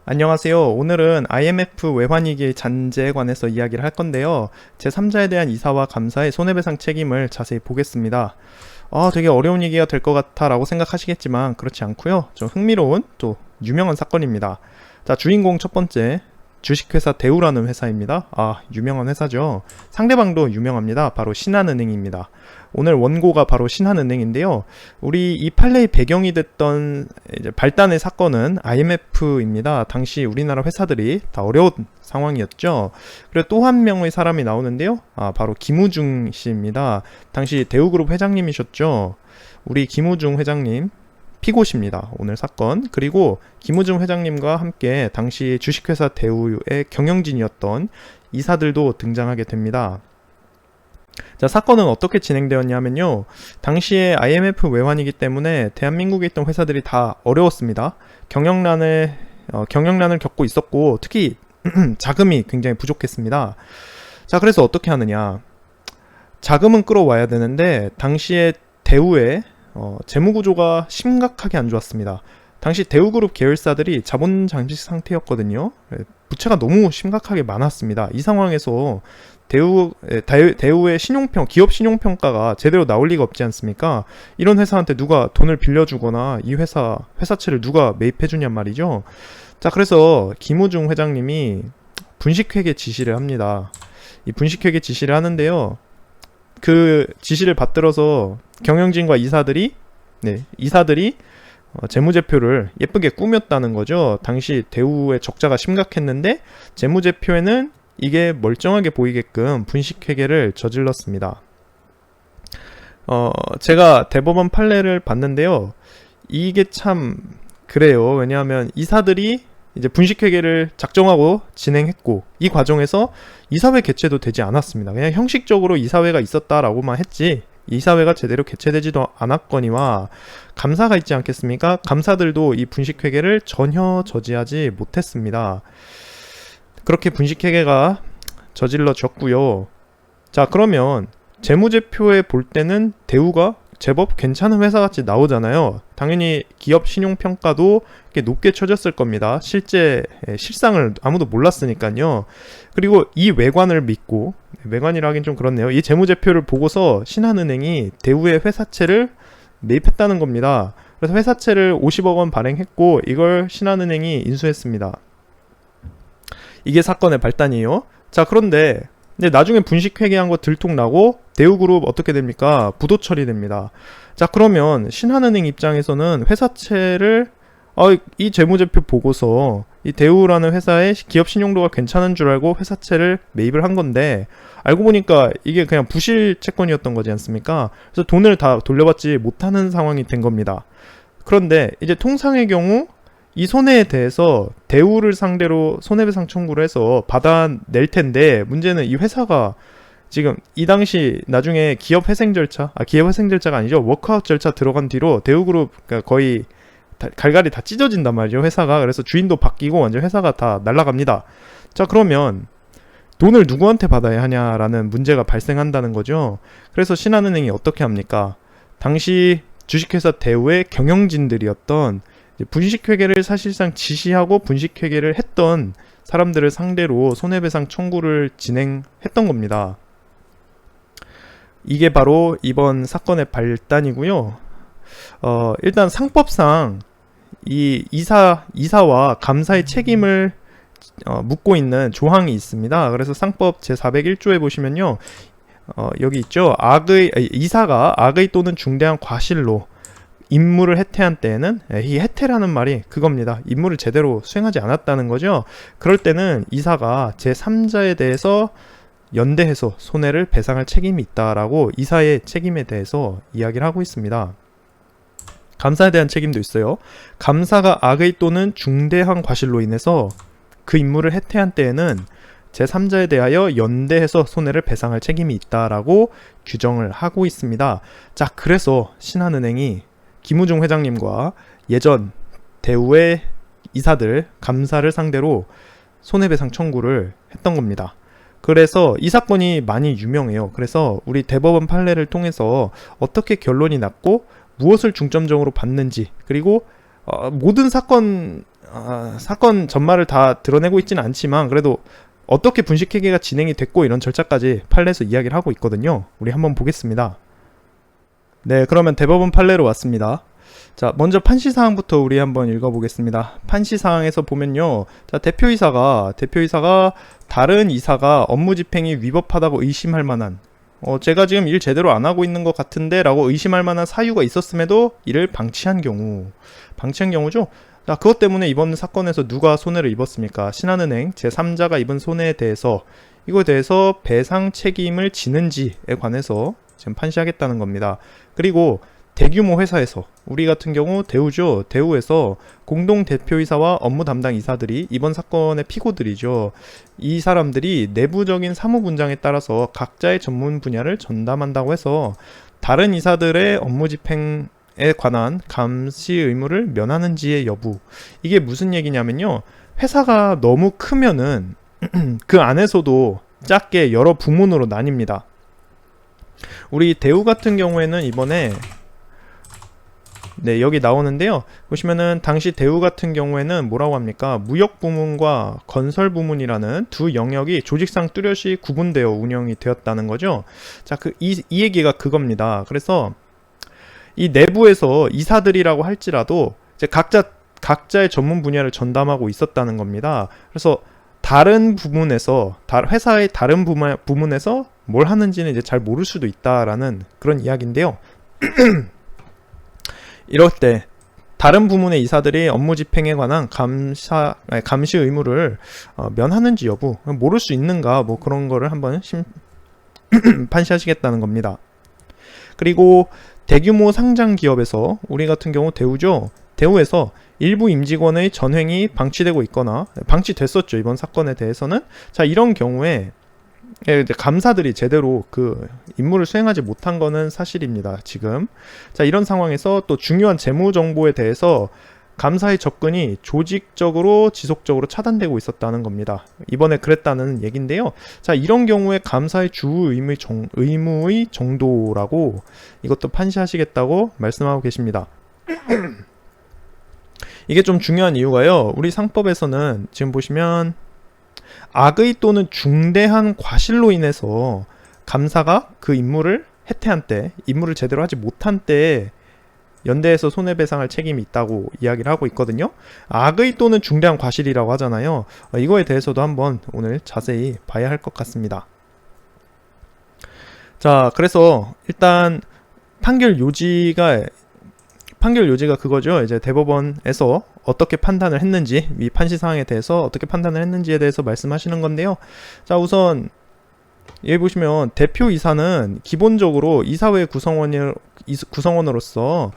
안녕하세요. 오늘은 IMF 외환위기 잔재에 관해서 이야기를 할 건데요. 제3자에 대한 이사와 감사의 손해배상 책임을 자세히 보겠습니다. 되게 어려운 얘기가 될 것 같아 라고 생각하시겠지만 그렇지 않고요. 좀 흥미로운 또 유명한 사건입니다. 자, 주인공 첫 번째, 주식회사 대우라는 회사입니다. 유명한 회사죠. 상대방도 유명합니다. 바로 신한은행입니다. 오늘 원고가 바로 신한은행인데요. 우리 이 판례의 배경이 됐던 이제 발단의 사건은 IMF입니다. 당시 우리나라 회사들이 다 어려운 상황이었죠. 그리고 또 한 명의 사람이 나오는데요. 바로 김우중 씨입니다. 당시 대우그룹 회장님이셨죠. 우리 김우중 회장님 피고십니다. 오늘 사건. 그리고 김우중 회장님과 함께 당시 주식회사 대우의 경영진이었던 이사들도 등장하게 됩니다. 자, 사건은 어떻게 진행되었냐면요. 당시에 IMF 외환이기 때문에 대한민국에 있던 회사들이 다 어려웠습니다. 경영난을 겪고 있었고, 특히 자금이 굉장히 부족했습니다. 자, 그래서 어떻게 하느냐. 자금은 끌어와야 되는데 당시에 대우의 재무구조가 심각하게 안 좋았습니다. 당시 대우그룹 계열사들이 자본 잠식 상태였거든요. 부채가 너무 심각하게 많았습니다. 이 상황에서 대우의 기업 신용평가가 제대로 나올 리가 없지 않습니까? 이런 회사한테 누가 돈을 빌려주거나 이 회사채를 누가 매입해주냔 말이죠. 자, 그래서 김우중 회장님이 분식회계 지시를 합니다. 이 분식회계 지시를 하는데요. 그 지시를 받들어서 경영진과 이사들이 재무제표를 예쁘게 꾸몄다는 거죠. 당시 대우의 적자가 심각했는데 재무제표에는 이게 멀쩡하게 보이게끔 분식회계를 저질렀습니다. 제가 대법원 판례를 봤는데요. 이게 참 그래요. 왜냐하면 이사들이 이제 분식회계를 작정하고 진행했고 이 과정에서 이사회 개최도 되지 않았습니다. 그냥 형식적으로 이사회가 있었다라고만 했지 이사회가 제대로 개최되지도 않았거니와 감사가 있지 않겠습니까? 감사들도 이 분식회계를 전혀 저지하지 못했습니다. 그렇게 분식회계가 저질러졌고요. 자, 그러면 재무제표에 볼 때는 대우가 제법 괜찮은 회사같이 나오잖아요. 당연히 기업 신용평가도 높게 쳐졌을 겁니다. 실상을 아무도 몰랐으니까요. 그리고 이 외관을 믿고, 외관이라 하긴 좀 그렇네요. 이 재무제표를 보고서 신한은행이 대우의 회사채를 매입했다는 겁니다. 그래서 회사채를 50억 원 발행했고 이걸 신한은행이 인수했습니다. 이게 사건의 발단이에요. 자, 그런데 나중에 분식회계한 거 들통나고 대우그룹 어떻게 됩니까? 부도 처리됩니다. 자, 그러면 신한은행 입장에서는 회사채를 이 재무제표 보고서 이 대우라는 회사의 기업 신용도가 괜찮은 줄 알고 회사채를 매입을 한 건데 알고 보니까 이게 그냥 부실 채권이었던 거지 않습니까? 그래서 돈을 다 돌려받지 못하는 상황이 된 겁니다. 그런데 이제 통상의 경우 이 손해에 대해서 대우를 상대로 손해배상 청구를 해서 받아낼 텐데 문제는 이 회사가 지금 이 당시 나중에 기업 회생 절차가 아니죠. 워크아웃 절차 들어간 뒤로 대우그룹 거의 갈갈이 다 찢어진단 말이죠. 회사가. 그래서 주인도 바뀌고 완전 회사가 다 날아갑니다. 자, 그러면 돈을 누구한테 받아야 하냐라는 문제가 발생한다는 거죠. 그래서 신한은행이 어떻게 합니까? 당시 주식회사 대우의 경영진들이었던 분식회계를 사실상 지시하고 분식회계를 했던 사람들을 상대로 손해배상 청구를 진행했던 겁니다. 이게 바로 이번 사건의 발단이고요. 일단 상법상 이 이사와 감사의 책임을 묻고 있는 조항이 있습니다. 그래서 상법 제401조에 보시면요. 여기 있죠. 이사가 악의 또는 중대한 과실로 임무를 해태한 때에는 이 해태라는 말이 그겁니다. 임무를 제대로 수행하지 않았다는 거죠. 그럴 때는 이사가 제3자에 대해서 연대해서 손해를 배상할 책임이 있다라고 이사의 책임에 대해서 이야기를 하고 있습니다. 감사에 대한 책임도 있어요. 감사가 악의 또는 중대한 과실로 인해서 그 임무를 해태한 때에는 제3자에 대하여 연대해서 손해를 배상할 책임이 있다라고 규정을 하고 있습니다. 자, 그래서 신한은행이 김우중 회장님과 예전 대우의 이사들, 감사를 상대로 손해배상 청구를 했던 겁니다. 그래서 이 사건이 많이 유명해요. 그래서 우리 대법원 판례를 통해서 어떻게 결론이 났고 무엇을 중점적으로 봤는지, 그리고 모든 사건 전말을 다 드러내고 있지는 않지만 그래도 어떻게 분식회계가 진행이 됐고 이런 절차까지 판례에서 이야기를 하고 있거든요. 우리 한번 보겠습니다. 네, 그러면 대법원 판례로 왔습니다. 자, 먼저 판시사항부터 우리 한번 읽어보겠습니다. 판시사항에서 보면요. 자, 대표이사가 다른 이사가 업무 집행이 위법하다고 의심할 만한 제가 지금 일 제대로 안 하고 있는 것 같은데 라고 의심할 만한 사유가 있었음에도 이를 방치한 경우죠. 자, 그것 때문에 이번 사건에서 누가 손해를 입었습니까? 신한은행 제3자가 입은 손해에 대해서 이거에 대해서 배상 책임을 지는지에 관해서 지금 판시하겠다는 겁니다. 그리고 대규모 회사에서 우리 같은 경우 대우죠. 대우에서 공동 대표이사와 업무 담당 이사들이 이번 사건의 피고들이죠. 이 사람들이 내부적인 사무 분장에 따라서 각자의 전문 분야를 전담한다고 해서 다른 이사들의 업무 집행에 관한 감시 의무를 면하는지의 여부. 이게 무슨 얘기냐면요. 회사가 너무 크면은 그 안에서도 작게 여러 부문으로 나뉩니다. 우리 대우 같은 경우에는 이번에 네, 여기 나오는데요. 보시면은 당시 대우 같은 경우에는 뭐라고 합니까? 무역 부문과 건설 부문이라는 두 영역이 조직상 뚜렷이 구분되어 운영이 되었다는 거죠. 자, 이 얘기가 그겁니다. 그래서 이 내부에서 이사들이라고 할지라도 이제 각자의 전문 분야를 전담하고 있었다는 겁니다. 그래서 다른 부문에서 회사의 다른 부문에서 뭘 하는지는 이제 잘 모를 수도 있다라는 그런 이야기인데요. 이럴 때 다른 부문의 이사들이 업무 집행에 관한 감시 의무를 면하는지 여부 모를 수 있는가 뭐 그런 거를 한번 판시하시겠다는 겁니다. 그리고 대규모 상장 기업에서 우리 같은 경우 대우죠. 대우에서 일부 임직원의 전횡이 방치되고 있거나 방치됐었죠. 이번 사건에 대해서는. 자, 이런 경우에 감사들이 제대로 그 임무를 수행하지 못한 거는 사실입니다. 지금. 자, 이런 상황에서 또 중요한 재무 정보에 대해서 감사의 접근이 조직적으로 지속적으로 차단되고 있었다는 겁니다. 이번에 그랬다는 얘긴데요. 자, 이런 경우에 감사의 주 의무의 정도라고 이것도 판시하시겠다고 말씀하고 계십니다. 이게 좀 중요한 이유가요. 우리 상법에서는 지금 보시면 악의 또는 중대한 과실로 인해서 감사가 그 임무를 해태한 때, 임무를 제대로 하지 못한 때에 연대에서 손해배상할 책임이 있다고 이야기를 하고 있거든요. 악의 또는 중대한 과실이라고 하잖아요. 이거에 대해서도 한번 오늘 자세히 봐야 할 것 같습니다. 자, 그래서 일단 판결 요지가 그거죠. 이제 대법원에서 어떻게 판단을 했는지, 이 판시 사항에 대해서 어떻게 판단을 했는지에 대해서 말씀하시는 건데요. 자, 우선 여기 보시면 대표이사는 기본적으로 이사회 구성원으로서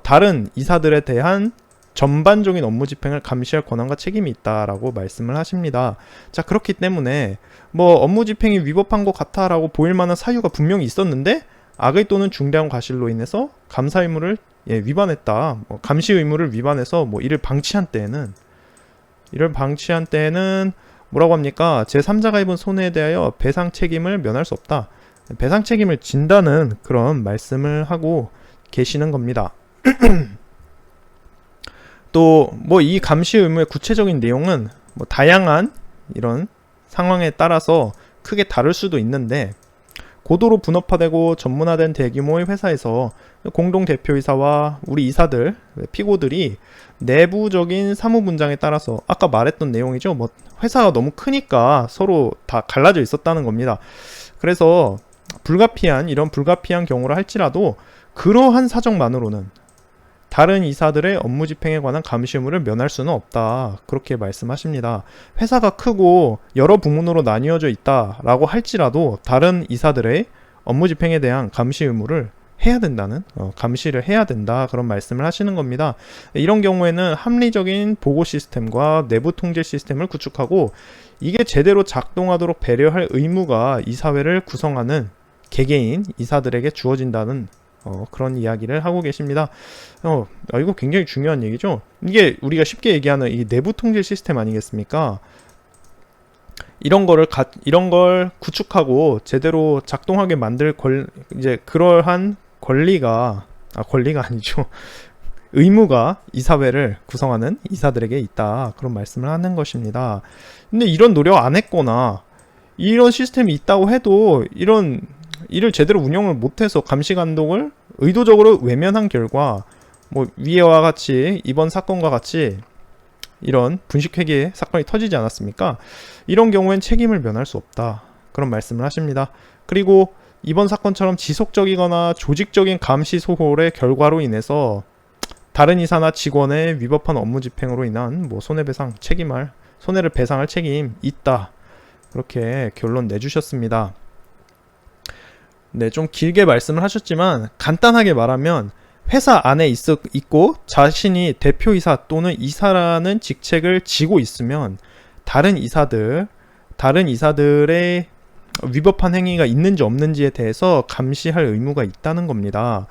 다른 이사들에 대한 전반적인 업무 집행을 감시할 권한과 책임이 있다라고 말씀을 하십니다. 자, 그렇기 때문에 뭐 업무 집행이 위법한 것 같아라고 보일 만한 사유가 분명히 있었는데 악의 또는 중대한 과실로 인해서 감사 의무를 위반했다. 감시 의무를 위반해서 이를 방치한 때에는 뭐라고 합니까? 제3자가 입은 손해에 대하여 배상 책임을 면할 수 없다. 배상 책임을 진다는 그런 말씀을 하고 계시는 겁니다. 또 이 감시 의무의 구체적인 내용은 다양한 이런 상황에 따라서 크게 다를 수도 있는데 고도로 분업화되고 전문화된 대규모의 회사에서 공동 대표이사와 우리 이사들, 피고들이 내부적인 사무 분장에 따라서 아까 말했던 내용이죠. 회사가 너무 크니까 서로 다 갈라져 있었다는 겁니다. 그래서 이런 불가피한 경우라 할지라도 그러한 사정만으로는 다른 이사들의 업무 집행에 관한 감시 의무를 면할 수는 없다. 그렇게 말씀하십니다. 회사가 크고 여러 부문으로 나뉘어져 있다라고 할지라도 다른 이사들의 업무 집행에 대한 감시 의무를 해야 된다는 감시를 해야 된다 그런 말씀을 하시는 겁니다. 이런 경우에는 합리적인 보고 시스템과 내부 통제 시스템을 구축하고 이게 제대로 작동하도록 배려할 의무가 이사회를 구성하는 개개인 이사들에게 주어진다는 그런 이야기를 하고 계십니다. 이거 굉장히 중요한 얘기죠. 이게 우리가 쉽게 얘기하는 이 내부 통제 시스템 아니겠습니까? 이런 걸 구축하고 제대로 작동하게 만들 그러한 권리가 아니죠. 의무가 이사회를 구성하는 이사들에게 있다. 그런 말씀을 하는 것입니다. 근데 이런 노력 안 했거나 이런 시스템이 있다고 해도 이런 일을 제대로 운영을 못해서 감시 감독을 의도적으로 외면한 결과 뭐 위와 같이 이번 사건과 같이 이런 분식회계 사건이 터지지 않았습니까? 이런 경우엔 책임을 면할 수 없다. 그런 말씀을 하십니다. 그리고 이번 사건처럼 지속적이거나 조직적인 감시 소홀의 결과로 인해서 다른 이사나 직원의 위법한 업무 집행으로 인한 뭐 손해를 배상할 책임 있다. 그렇게 결론 내주셨습니다. 네, 좀 길게 말씀을 하셨지만 간단하게 말하면 회사 안에 있고 자신이 대표이사 또는 이사라는 직책을 지고 있으면 다른 이사들의 위법한 행위가 있는지 없는지에 대해서 감시할 의무가 있다는 겁니다.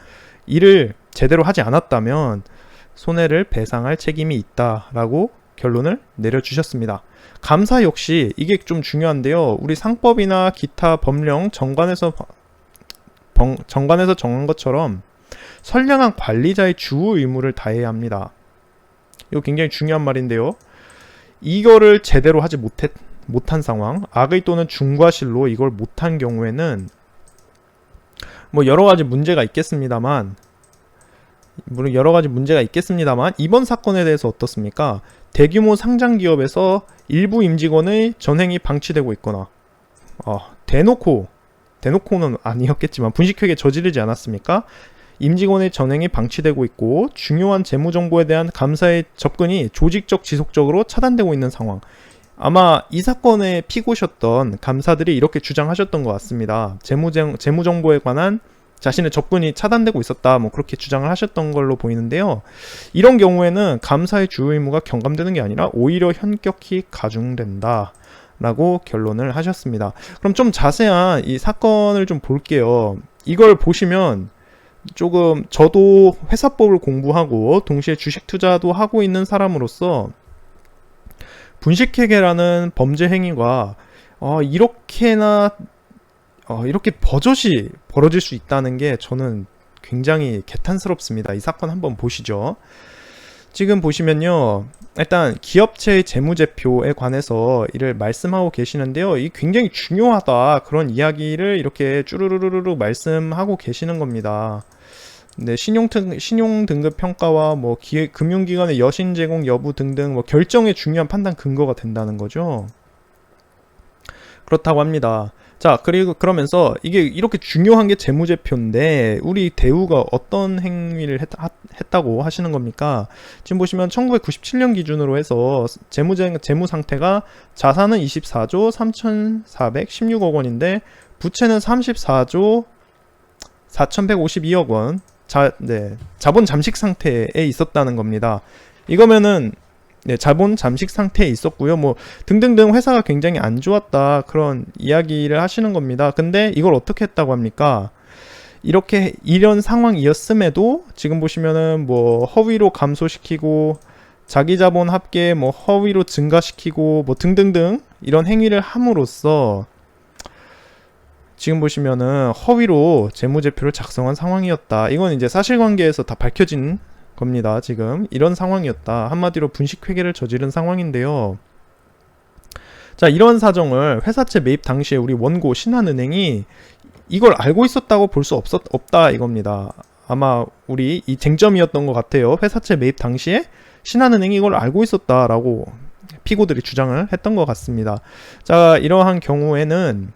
이를 제대로 하지 않았다면 손해를 배상할 책임이 있다라고 결론을 내려주셨습니다. 감사 역시 이게 좀 중요한데요. 우리 상법이나 기타 법령 정관에서 정한 것처럼 선량한 관리자의 주우 의무를 다해야 합니다. 이거 굉장히 중요한 말인데요. 이거를 제대로 하지 못한 상황, 악의 또는 중과실로 이걸 못한 경우에는 뭐 여러 가지 문제가 있겠습니다만 이번 사건에 대해서 어떻습니까? 대규모 상장 기업에서 일부 임직원의 전횡이 방치되고 있거나 대놓고는 아니었겠지만 분식회계 저지르지 않았습니까? 임직원의 전횡이 방치되고 있고 중요한 재무정보에 대한 감사의 접근이 조직적 지속적으로 차단되고 있는 상황. 아마 이 사건의 피고셨던 감사들이 이렇게 주장하셨던 것 같습니다. 재무정보에 관한 자신의 접근이 차단되고 있었다, 뭐 그렇게 주장을 하셨던 걸로 보이는데요. 이런 경우에는 감사의 주요 의무가 경감되는 게 아니라 오히려 현격히 가중된다 라고 결론을 하셨습니다. 그럼 좀 자세한 이 사건을 좀 볼게요. 이걸 보시면 조금 저도 회사법을 공부하고 동시에 주식 투자도 하고 있는 사람으로서 분식회계라는 범죄 행위가 이렇게 버젓이 벌어질 수 있다는 게 저는 굉장히 개탄스럽습니다. 이 사건 한번 보시죠. 지금 보시면요, 일단 기업체의 재무제표에 관해서 이를 말씀하고 계시는데요. 이 굉장히 중요하다, 그런 이야기를 이렇게 쭈루루루루 말씀하고 계시는 겁니다. 네, 신용 등급 평가와 뭐 금융기관의 여신 제공 여부 등등 뭐 결정의 중요한 판단 근거가 된다는 거죠. 그렇다고 합니다. 자, 그러면서 이게 이렇게 중요한 게 재무제표인데 우리 대우가 어떤 행위를 했다고 하시는 겁니까? 지금 보시면 1997년 기준으로 해서 재무 상태가 자산은 24조 3,416억 원인데 부채는 34조 4,152억 원, 자본 잠식 상태에 있었다는 겁니다. 이거면은 자본 잠식 상태에 있었고요. 뭐 등등등 회사가 굉장히 안 좋았다, 그런 이야기를 하시는 겁니다. 근데 이걸 어떻게 했다고 합니까? 이런 상황이었음에도 지금 보시면은 뭐 허위로 감소시키고 자기 자본 합계 뭐 허위로 증가시키고 뭐 등등등 이런 행위를 함으로써 지금 보시면은 허위로 재무제표를 작성한 상황이었다. 이건 이제 사실관계에서 다 밝혀진 겁니다. 지금 이런 상황이었다. 한마디로 분식회계를 저지른 상황인데요. 자, 이런 사정을 회사채 매입 당시에 우리 원고 신한은행이 이걸 알고 있었다고 볼 수 없다 이겁니다. 아마 우리 이 쟁점이었던 것 같아요. 회사채 매입 당시에 신한은행이 이걸 알고 있었다라고 피고들이 주장을 했던 것 같습니다. 자, 이러한 경우에는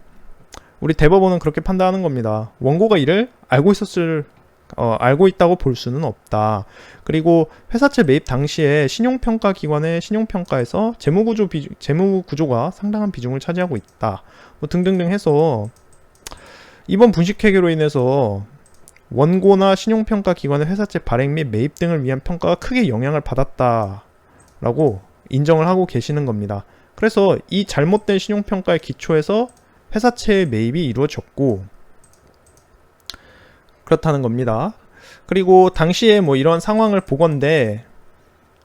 우리 대법원은 그렇게 판단하는 겁니다. 원고가 이를 알고 있다고 볼 수는 없다. 그리고 회사채 매입 당시에 신용평가기관의 신용평가에서 재무구조가 상당한 비중을 차지하고 있다. 뭐 등등등 해서 이번 분식회계로 인해서 원고나 신용평가기관의 회사채 발행 및 매입 등을 위한 평가가 크게 영향을 받았다라고 인정을 하고 계시는 겁니다. 그래서 이 잘못된 신용평가의 기초에서 회사채 매입이 이루어졌고 그렇다는 겁니다. 그리고 당시에 뭐 이런 상황을 보건대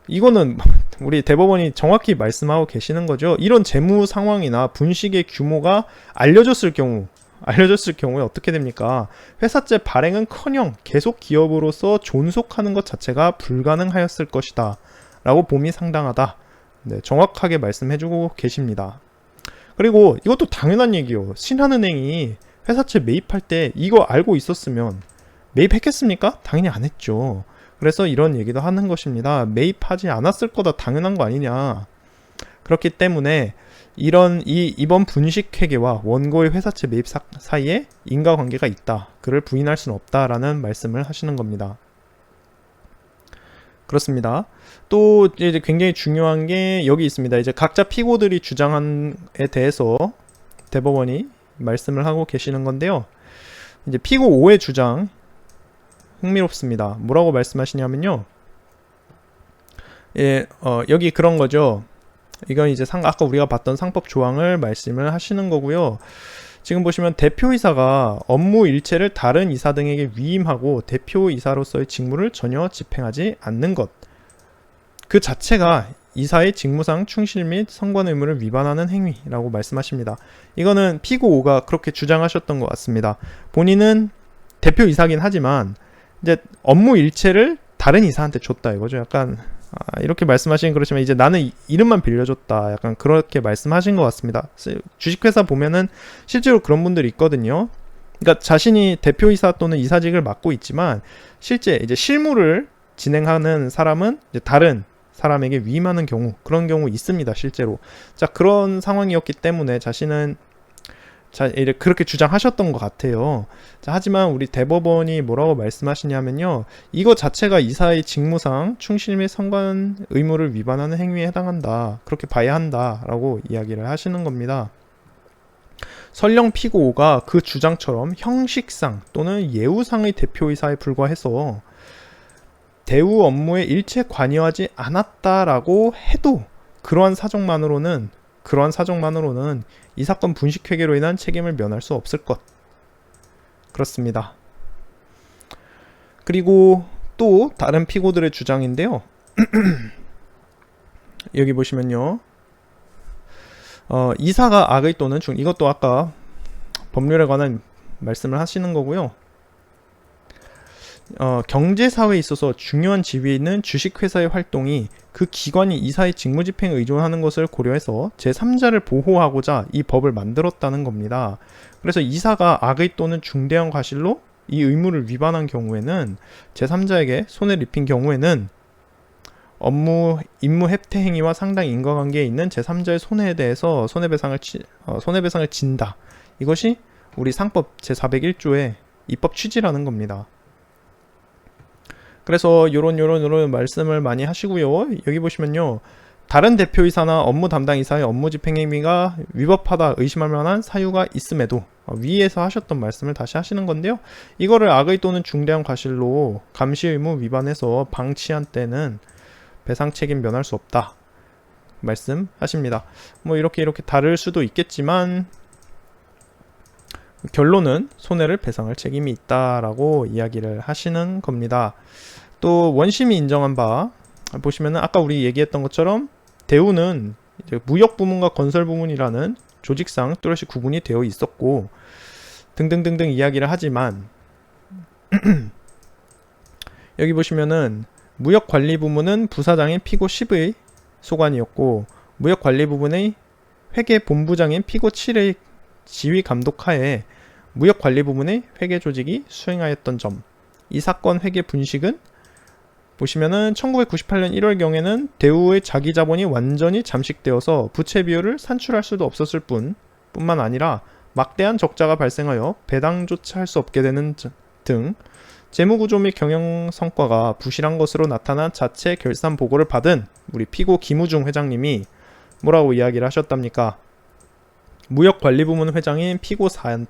이거는 우리 대법원이 정확히 말씀하고 계시는 거죠. 이런 재무 상황이나 분식의 규모가 알려졌을 경우 알려줬을 경우에 어떻게 됩니까? 회사채 발행은커녕 계속 기업으로서 존속하는 것 자체가 불가능하였을 것이다 라고 봄이 상당하다. 네, 정확하게 말씀해주고 계십니다. 그리고 이것도 당연한 얘기요. 신한은행이 회사채 매입할 때 이거 알고 있었으면 매입했겠습니까? 당연히 안 했죠. 그래서 이런 얘기도 하는 것입니다. 매입하지 않았을 거다 당연한 거 아니냐. 그렇기 때문에 이번 분식회계와 원고의 회사채 매입 사이에 인과관계가 있다. 그를 부인할 수는 없다라는 말씀을 하시는 겁니다. 그렇습니다. 또 이제 굉장히 중요한 게 여기 있습니다. 이제 각자 피고들이 주장한에 대해서 대법원이 말씀을 하고 계시는 건데요. 이제 피고 5의 주장 흥미롭습니다. 뭐라고 말씀하시냐면요. 예, 여기 그런 거죠. 이건 이제 아까 우리가 봤던 상법 조항을 말씀을 하시는 거고요. 지금 보시면 대표이사가 업무 일체를 다른 이사 등에게 위임하고 대표이사로서의 직무를 전혀 집행하지 않는 것. 그 자체가 이사의 직무상 충실 및 선관 의무를 위반하는 행위라고 말씀하십니다. 이거는 피고 5가 그렇게 주장하셨던 것 같습니다. 본인은 대표이사긴 하지만 이제 업무 일체를 다른 이사한테 줬다 이거죠. 약간 이렇게 말씀하시긴 그렇지만 이제 나는 이름만 빌려줬다 약간 그렇게 말씀하신 것 같습니다. 주식회사 보면은 실제로 그런 분들이 있거든요. 그러니까 자신이 대표이사 또는 이사직을 맡고 있지만 실제 이제 실무를 진행하는 사람은 이제 다른 사람에게 위임하는 경우, 그런 경우 있습니다. 실제로. 자, 그런 상황이었기 때문에 자신은 그렇게 주장하셨던 것 같아요. 자, 하지만 우리 대법원이 뭐라고 말씀하시냐면요. 이거 자체가 이사의 직무상 충실 및 선관 의무를 위반하는 행위에 해당한다. 그렇게 봐야 한다라고 이야기를 하시는 겁니다. 설령 피고 5가 그 주장처럼 형식상 또는 예우상의 대표이사에 불과해서 대우 업무에 일체 관여하지 않았다라고 해도 그러한 사정만으로는 이 사건 분식회계로 인한 책임을 면할 수 없을 것. 그렇습니다. 그리고 또 다른 피고들의 주장인데요. 여기 보시면요. 이사가 악의 또는 이것도 아까 법률에 관한 말씀을 하시는 거고요. 경제사회에 있어서 중요한 지위에 있는 주식회사의 활동이 그 기관이 이사의 직무집행에 의존하는 것을 고려해서 제3자를 보호하고자 이 법을 만들었다는 겁니다. 그래서 이사가 악의 또는 중대한 과실로 이 의무를 위반한 경우에는 제3자에게 손해를 입힌 경우에는 임무 해태 행위와 상당히 인과관계에 있는 제3자의 손해에 대해서 손해배상을 진다. 이것이 우리 상법 제401조의 입법 취지라는 겁니다. 그래서 요런 말씀을 많이 하시고요. 여기 보시면요. 다른 대표이사나 업무 담당 이사의 업무 집행 행위가 위법하다 의심할 만한 사유가 있음에도 위에서 하셨던 말씀을 다시 하시는 건데요. 이거를 악의 또는 중대한 과실로 감시 의무 위반해서 방치한 때는 배상 책임 면할 수 없다. 말씀하십니다. 뭐 이렇게 다를 수도 있겠지만 결론은 손해를 배상할 책임이 있다라고 이야기를 하시는 겁니다. 또 원심이 인정한 바 보시면은 아까 우리 얘기했던 것처럼 대우는 이제 무역 부문과 건설 부문이라는 조직상 뚜렷이 구분이 되어 있었고 등등등등 이야기를 하지만 여기 보시면은 무역관리 부문은 부사장인 피고 10의 소관이었고 무역관리 부문의 회계본부장인 피고 7의 지휘 감독하에 무역관리 부문의 회계조직이 수행하였던 점. 이 사건 회계 분식은 보시면은 1998년 1월경에는 대우의 자기 자본이 완전히 잠식되어서 부채 비율을 산출할 수도 없었을 뿐만 아니라 막대한 적자가 발생하여 배당조차 할 수 없게 되는 등 재무구조 및 경영 성과가 부실한 것으로 나타난 자체 결산 보고를 받은 우리 피고 김우중 회장님이 뭐라고 이야기를 하셨답니까? 무역관리부문 회장인 피고 4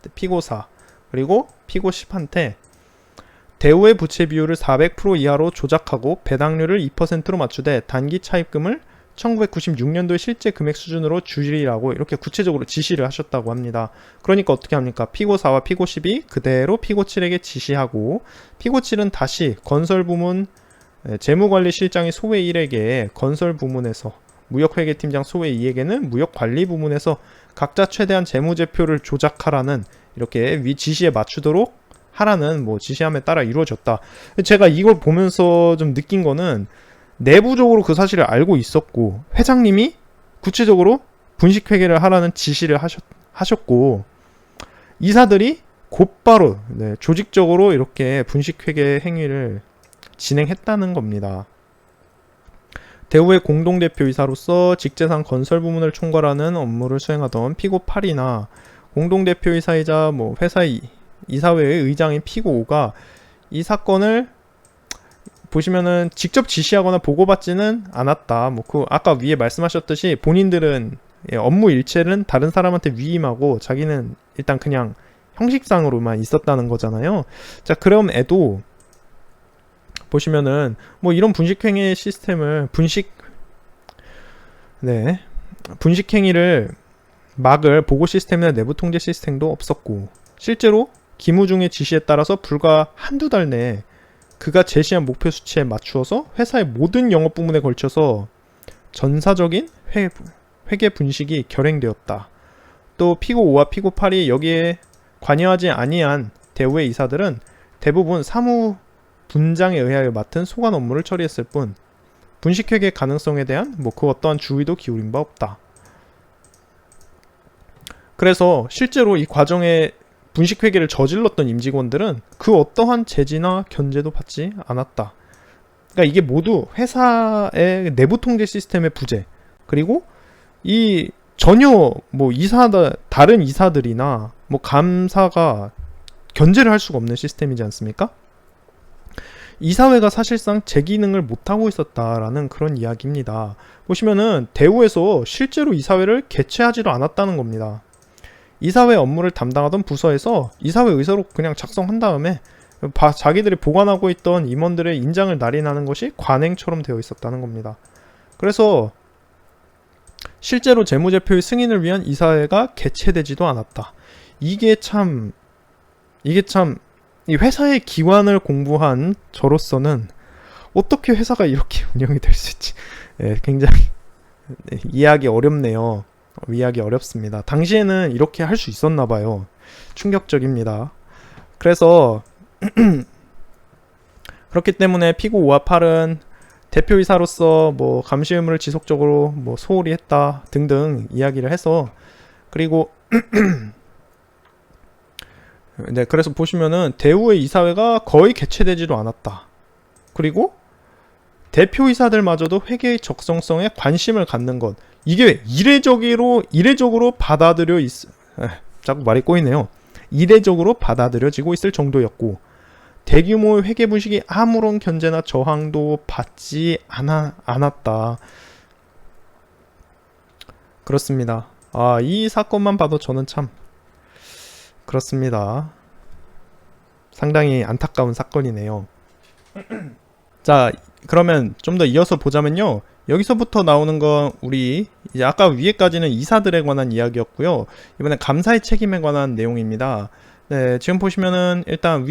그리고 피고 10한테 대우의 부채 비율을 400% 이하로 조작하고 배당률을 2%로 맞추되 단기 차입금을 1996년도의 실제 금액 수준으로 줄이라고 이렇게 구체적으로 지시를 하셨다고 합니다. 그러니까 어떻게 합니까? 피고 4와 피고 10이 그대로 피고 7에게 지시하고 피고 7은 다시 건설부문 재무관리실장이 소외 1에게 건설부문에서 무역회계팀장 소외 2에게는 무역관리부문에서 각자 최대한 재무제표를 조작하라는 이렇게 위 지시에 맞추도록 하라는 뭐 지시함에 따라 이루어졌다. 제가 이걸 보면서 좀 느낀 거는 내부적으로 그 사실을 알고 있었고 회장님이 구체적으로 분식회계를 하라는 지시를 하셨고 이사들이 곧바로 조직적으로 이렇게 분식회계 행위를 진행했다는 겁니다. 대우의 공동대표이사로서 직재산 건설 부문을 총괄하는 업무를 수행하던 피고 8이나 공동대표이사이자 뭐 회사 이사회의 의장인 피고 5가 이 사건을 보시면은 직접 지시하거나 보고받지는 않았다. 뭐 그 아까 위에 말씀하셨듯이 본인들은 업무 일체는 다른 사람한테 위임하고 자기는 일단 그냥 형식상으로만 있었다는 거잖아요. 자, 그럼에도 보시면은 뭐 이런 분식행위 시스템을 분식행위를 막을 보고 시스템이나 내부 통제 시스템도 없었고 실제로 김우중의 지시에 따라서 불과 한두 달 내에 그가 제시한 목표 수치에 맞추어서 회사의 모든 영업 부문에 걸쳐서 전사적인 회계 분식이 결행되었다. 또 피고 5와 피고 8이 여기에 관여하지 아니한 대우의 이사들은 대부분 사무 분장에 의하여 맡은 소관 업무를 처리했을 뿐 분식회계 가능성에 대한 뭐 그 어떠한 주의도 기울인 바 없다. 그래서 실제로 이 과정에 분식회계를 저질렀던 임직원들은 그 어떠한 제지나 견제도 받지 않았다. 그러니까 이게 모두 회사의 내부 통제 시스템의 부재, 그리고 이 전혀 뭐 다른 이사들이나 뭐 감사가 견제를 할 수가 없는 시스템이지 않습니까? 이사회가 사실상 제 기능을 못하고 있었다라는 그런 이야기입니다. 보시면은 대우에서 실제로 이사회를 개최하지도 않았다는 겁니다. 이사회 업무를 담당하던 부서에서 이사회 의사로 그냥 작성한 다음에 자기들이 보관하고 있던 임원들의 인장을 날인하는 것이 관행처럼 되어 있었다는 겁니다. 그래서 실제로 재무제표의 승인을 위한 이사회가 개최되지도 않았다. 이게 참 이 회사의 기관을 공부한 저로서는 어떻게 회사가 이렇게 운영이 될 수 있지? 굉장히 이해하기 어렵네요. 이해하기 어렵습니다. 당시에는 이렇게 할 수 있었나 봐요. 충격적입니다. 그래서 그렇기 때문에 피고 5와 8은 대표이사로서 뭐 감시 의무를 지속적으로 뭐 소홀히 했다 등등 이야기를 해서 그리고 네, 그래서 보시면은 대우의 이사회가 거의 개최되지도 않았다. 그리고 대표이사들마저도 회계의 적성성에 관심을 갖는 것, 이게 이례적으로 자꾸 말이 꼬이네요. 이례적으로 받아들여지고 있을 정도였고 대규모의 회계 분식이 아무런 견제나 저항도 받지 않았다. 그렇습니다. 이 사건만 봐도 저는 참 그렇습니다. 상당히 안타까운 사건이네요. 자, 그러면 좀 더 이어서 보자면요. 여기서부터 나오는 건 우리 이제 아까 위에까지는 이사들에 관한 이야기였고요. 이번엔 감사의 책임에 관한 내용입니다. 네, 지금 보시면은 일단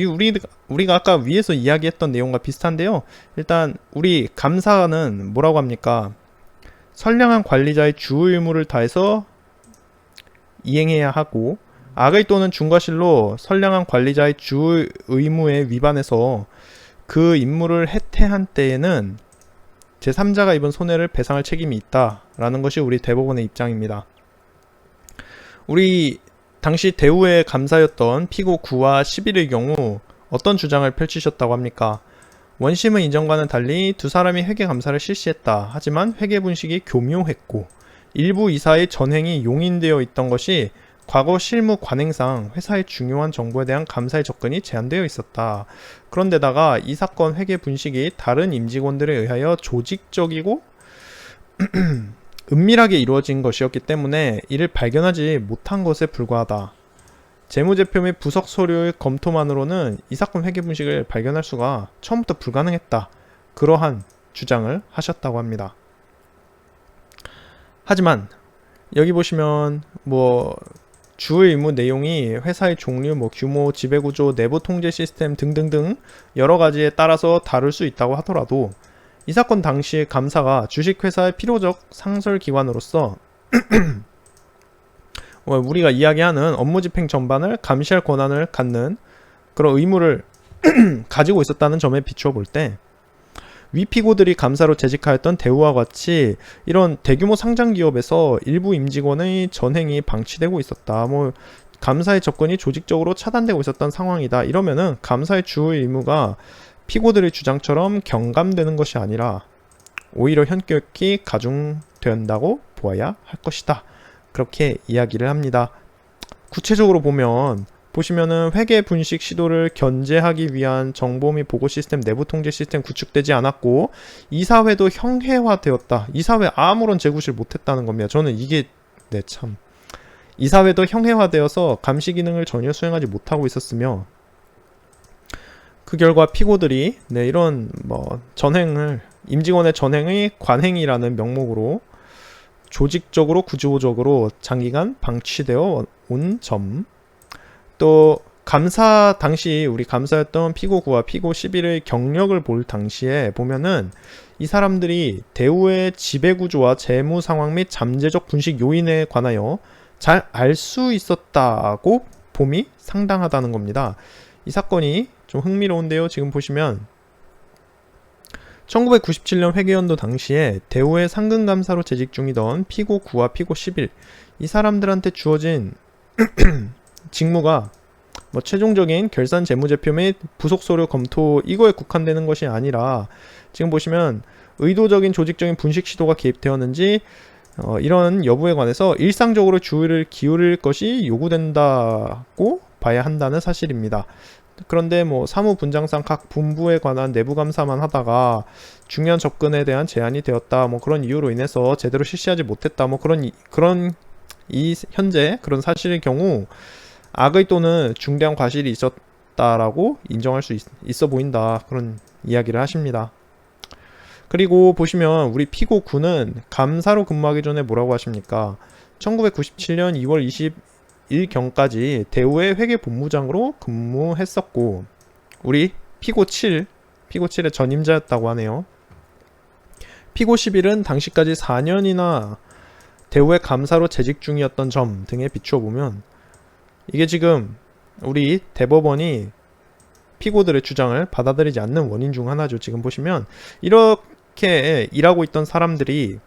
우리가 아까 위에서 이야기했던 내용과 비슷한데요. 일단 우리 감사는 뭐라고 합니까? 선량한 관리자의 주 의무를 다해서 이행해야 하고 악의 또는 중과실로 선량한 관리자의 주 의무에 위반해서 그 임무를 해태한 때에는 제3자가 입은 손해를 배상할 책임이 있다라는 것이 우리 대법원의 입장입니다. 우리 당시 대우의 감사였던 피고 9와 11의 경우 어떤 주장을 펼치셨다고 합니까? 원심의 인정과는 달리 두 사람이 회계 감사를 실시했다. 하지만 회계 분식이 교묘했고 일부 이사의 전행이 용인되어 있던 것이 과거 실무 관행상 회사의 중요한 정보에 대한 감사의 접근이 제한되어 있었다. 그런데다가 이 사건 회계 분식이 다른 임직원들에 의하여 조직적이고 은밀하게 이루어진 것이었기 때문에 이를 발견하지 못한 것에 불과하다. 재무제표 및 부석 서류의 검토만으로는 이 사건 회계 분식을 발견할 수가 처음부터 불가능했다. 그러한 주장을 하셨다고 합니다. 하지만 여기 보시면 주의 의무 내용이 회사의 종류, 규모, 지배구조, 내부 통제 시스템 등등등 여러 가지에 따라서 다를 수 있다고 하더라도 이 사건 당시 감사가 주식회사의 필요적 상설기관으로서 우리가 이야기하는 업무 집행 전반을 감시할 권한을 갖는 그런 의무를 가지고 있었다는 점에 비추어 볼 때 위피고들이 감사로 재직하였던 대우와 같이 이런 대규모 상장 기업에서 일부 임직원의 전행이 방치되고 있었다. 감사의 접근이 조직적으로 차단되고 있었던 상황이다. 이러면은 감사의 주 의무가 피고들의 주장처럼 경감되는 것이 아니라 오히려 현격히 가중된다고 보아야 할 것이다. 그렇게 이야기를 합니다. 구체적으로 보시면은 회계 분식 시도를 견제하기 위한 정보 및 보고 시스템, 내부 통제 시스템 구축되지 않았고 이사회도 형해화되었다. 이사회 아무런 재구실 못했다는 겁니다. 저는 이게 이사회도 형해화되어서 감시 기능을 전혀 수행하지 못하고 있었으며 그 결과 피고들이 이런 임직원의 전행의 관행이라는 명목으로 조직적으로 구조적으로 장기간 방치되어 온 점, 또 감사 당시 우리 감사였던 피고 9와 피고 11의 경력을 볼 당시에 보면은 이 사람들이 대우의 지배구조와 재무 상황 및 잠재적 분식 요인에 관하여 잘 알 수 있었다고 봄이 상당하다는 겁니다. 이 사건이 좀 흥미로운데요. 지금 보시면 1997년 회계연도 당시에 대우의 상근감사로 재직 중이던 피고 9와 피고 11 이 사람들한테 주어진 직무가 최종적인 결산 재무제표 및 부속 서류 검토 이거에 국한되는 것이 아니라 지금 보시면 의도적인 조직적인 분식 시도가 개입되었는지 이런 여부에 관해서 일상적으로 주의를 기울일 것이 요구된다고 봐야 한다는 사실입니다. 그런데 사무 분장상 각 분부에 관한 내부 감사만 하다가 중요한 접근에 대한 제한이 되었다. 그런 이유로 인해서 제대로 실시하지 못했다. 현재 그런 사실의 경우 악의 또는 중대한 과실이 있었다라고 인정할 수 있어 보인다. 그런 이야기를 하십니다. 그리고 보시면 우리 피고 9는 감사로 근무하기 전에 뭐라고 하십니까? 1997년 2월 20일경까지 대우의 회계본부장으로 근무했었고 우리 피고 7의 전임자였다고 하네요. 피고 11은 당시까지 4년이나 대우의 감사로 재직 중이었던 점 등에 비추어 보면 이게 지금 우리 대법원이 피고들의 주장을 받아들이지 않는 원인 중 하나죠. 지금 보시면 이렇게 일하고 있던 사람들이었기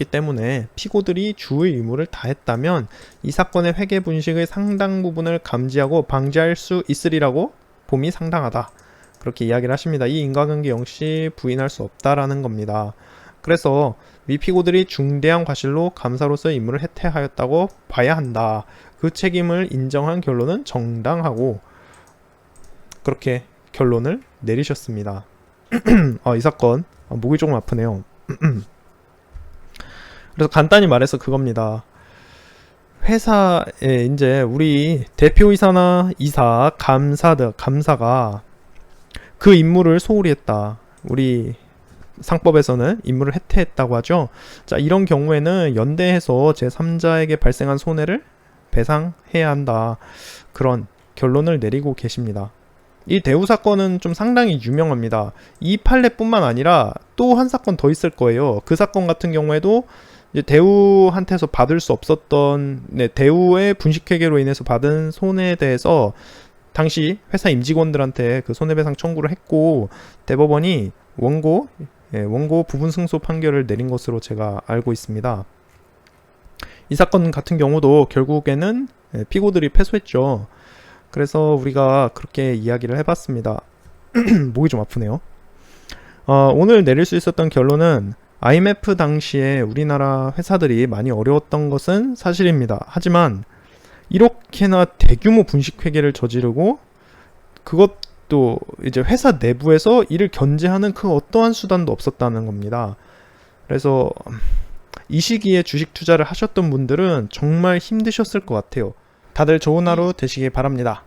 때문에 피고들이 주의 의무를 다했다면 이 사건의 회계 분식의 상당 부분을 감지하고 방지할 수 있으리라고 봄이 상당하다. 그렇게 이야기를 하십니다. 이 인과관계 역시 부인할 수 없다라는 겁니다. 그래서 미피고들이 중대한 과실로 감사로서의 임무를 해태하였다고 봐야 한다. 그 책임을 인정한 결론은 정당하고 그렇게 결론을 내리셨습니다. 이 사건 목이 조금 아프네요. 그래서 간단히 말해서 그겁니다. 회사에 이제 우리 대표이사나 이사, 감사가 그 임무를 소홀히 했다. 우리 상법에서는 임무를 해태했다고 하죠. 자, 이런 경우에는 연대해서 제3자에게 발생한 손해를 배상해야 한다. 그런 결론을 내리고 계십니다. 이 대우 사건은 좀 상당히 유명합니다. 이 판례뿐만 아니라 또 한 사건 더 있을 거예요. 그 사건 같은 경우에도 이제 대우한테서 받을 수 없었던 대우의 분식회계로 인해서 받은 손해에 대해서 당시 회사 임직원들한테 그 손해배상 청구를 했고 대법원이 원고 부분 승소 판결을 내린 것으로 제가 알고 있습니다. 이 사건 같은 경우도 결국에는 피고들이 패소했죠. 그래서 우리가 그렇게 이야기를 해봤습니다. 목이 좀 아프네요. 오늘 내릴 수 있었던 결론은 IMF 당시에 우리나라 회사들이 많이 어려웠던 것은 사실입니다. 하지만 이렇게나 대규모 분식회계를 저지르고 그것도 이제 회사 내부에서 이를 견제하는 그 어떠한 수단도 없었다는 겁니다. 그래서 이 시기에 주식 투자를 하셨던 분들은 정말 힘드셨을 것 같아요. 다들 좋은 하루 되시길 바랍니다.